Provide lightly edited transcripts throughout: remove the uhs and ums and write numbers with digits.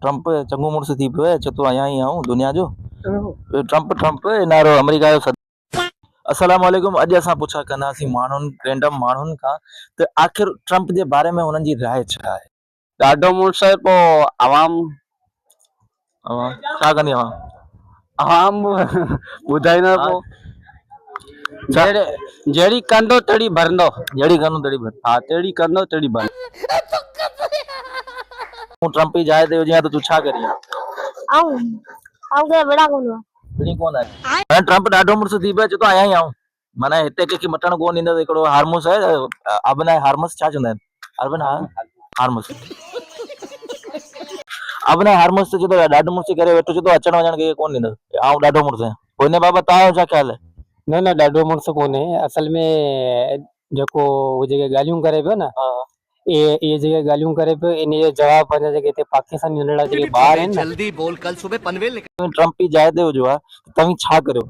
Trump चङो मुड़ुसु थी पियो आहे, चए थो अञा ई आऊं दुनिया जो ट्रम्प नारो अमेरिका जो अस्सलाम वालेकुम। अॼु असां पुछा कंदासीं माण्हुनि रैंडम माण्हुनि खां त आख़िर ट्रम्प जे बारे में हुननि जी राय छा आहे। ॾाढो मुड़ुस आहे पोइ आवाम छा कंदी आवाम ॿुधाईंदो पोइ जहिड़ी कंदो तहिड़ी भरंदो। जहिड़ी कंदो तहिड़ी भर। हा तहिड़ी कंदो तहिड़ी भर। तूं ट्रम्प जी जाइ ते हुजे त तूं छा करीं? के बड़ा कोन बिड़ी कोन आहे। ट्रम्प ॾाढो मुड़ुसु थी पियो आहे, चए थो अञा ई आऊं। माना हिते कंहिंखे मटण कोन ॾींदो। हिकिड़ो हार्मस आहे, अबनाए हार्मस छा चवंदा आहिनि? अर्बन हार्मस अबनाए हार्मस त चए थो ॾाढो मुड़ुसु करे वेठो, चए थो अचण वञण खे कोन ॾींदो। आऊं ॾाढो मुड़ुसु आहियां। पोइ हिन बाबति तव्हांजो छा ख़्यालु आहे? न ॾाढो मुड़ुसु कोन्हे असल में, जेको उहो जेके ॻाल्हियूं करे पियो न, इहे जेके ॻाल्हियूं करे पियो, इन जो जवाब पंहिंजा जेके हिते पाकिस्तान वञण जेके ॿार आहिनि, जल्दी बोल, कल सुबह पनवेल निकल। ट्रम्प जी जाइ ते हुजो आहे त तव्हीं छा करियो?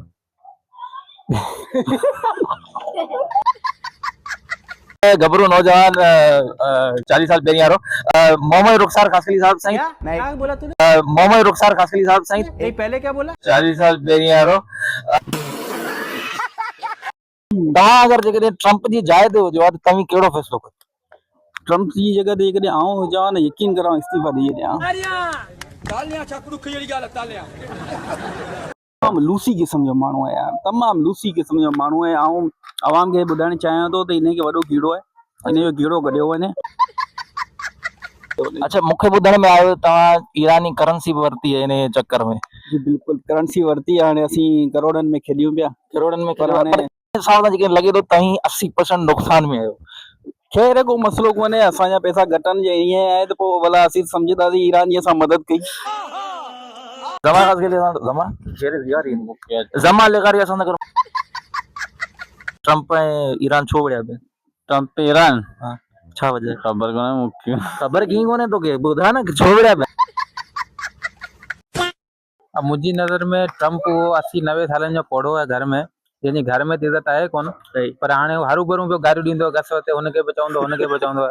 गबरू नौजवान 40 साल पहिरियां वारो मोहम्मद रुखसार कासली साहब साईं। क्या बोला तूने? मोहम्मद रुखसार कासली साहब साईं। पहले क्या बोला? 40 साल पहिरियां वारो। तव्हां अगरि जेकॾहिं ट्रम्प जी जाइ ते हुजो आहे त तव्हीं कहिड़ो फ़ैसिलो कयो? ट्रम्प जी जॻह ते जेकॾहिं आऊं हुजां न, यकीन करां इस्तीफ़ा ॾेई ॾियां। तमामु लूसी क़िस्म जो माण्हू आहे यार, तमामु लूसी क़िस्म जो माण्हू आहे। ऐं आवाम खे ॿुधाइणु चाहियां थो त हिनखे वॾो कीड़ो आहे, हिन जो कीड़ो कढियो वञे। अच्छा, मूंखे ॿुधण में आयो तव्हां ईरानी करेंसी वरिती आहे इन चक्कर में। जी बिल्कुलु, करेंसी वरिती आहे। हाणे असीं करोड़नि में खेॾियूं पिया, करोड़नि में। पर हाणे हिसाब सां जेके लॻे थो तव्हीं 80% नुक़सान में आहियो। ख़ैर को मसइलो कोन्हे, असांजा पैसा घटनि जे ईअं आहे त पोइ भला असीं सम्झंदासीं ईरान जी असां मदद कई। ज़मा लेगारी असां न करूं। ट्रम्प ऐं ईरान छो विढ़िया पिया? ट्रम्प ईरान छा वजह? ख़बर कोन्हे मूंखे। ख़बर कीअं कोन्हे तोखे? ॿुधा न छो विढ़िया पिया? अब मुंहिंजी नज़र में ट्रम्प उहो 80-90 सालनि जो पौड़ो आहे घर में, जंहिंजी घर में त इज़त आहे कोन, पर हाणे हू हरू भरू पियो गारियूं ॾींदो, घस ते हुनखे बचाईंदो, हुनखे बचाईंदो।